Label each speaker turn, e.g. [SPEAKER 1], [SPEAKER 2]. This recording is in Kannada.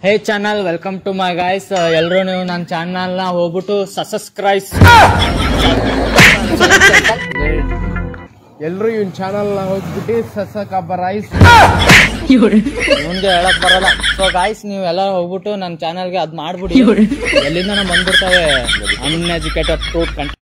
[SPEAKER 1] Hey channel, welcome to my guys. ಎಲ್ಲರೂ ನೀವು ನನ್ನ ಚಾನಲ್ನ ಹೋಗ್ಬಿಟ್ಟು ಸಬ್ಸ್ಕ್ರೈಬ್.
[SPEAKER 2] ಎಲ್ಲರೂ ಇವನ್ ಚಾನಲ್ ಹೋಗ್ಬಿಟ್ಟು ಸಬ್ಸ್ಕ್ರೈಬ್.
[SPEAKER 1] ಮುಂದೆ ಹೇಳಕ್ ಬರಲ್ಲ. ಸೊ ಗೈಸ್, ನೀವು ಎಲ್ಲ ಹೋಗ್ಬಿಟ್ಟು ನನ್ನ ಚಾನಲ್ಗೆ ಅದ್ ಮಾಡ್ಬಿಡಿ. ಎಲ್ಲಿಂದ ಬಂದ್ಬಿಡ್ತಾವೆ ಅನ್ಎಜುಕೇಟೆಡ್ ಫ್ರೂಟ್ ಕಂಟೆಂಟ್.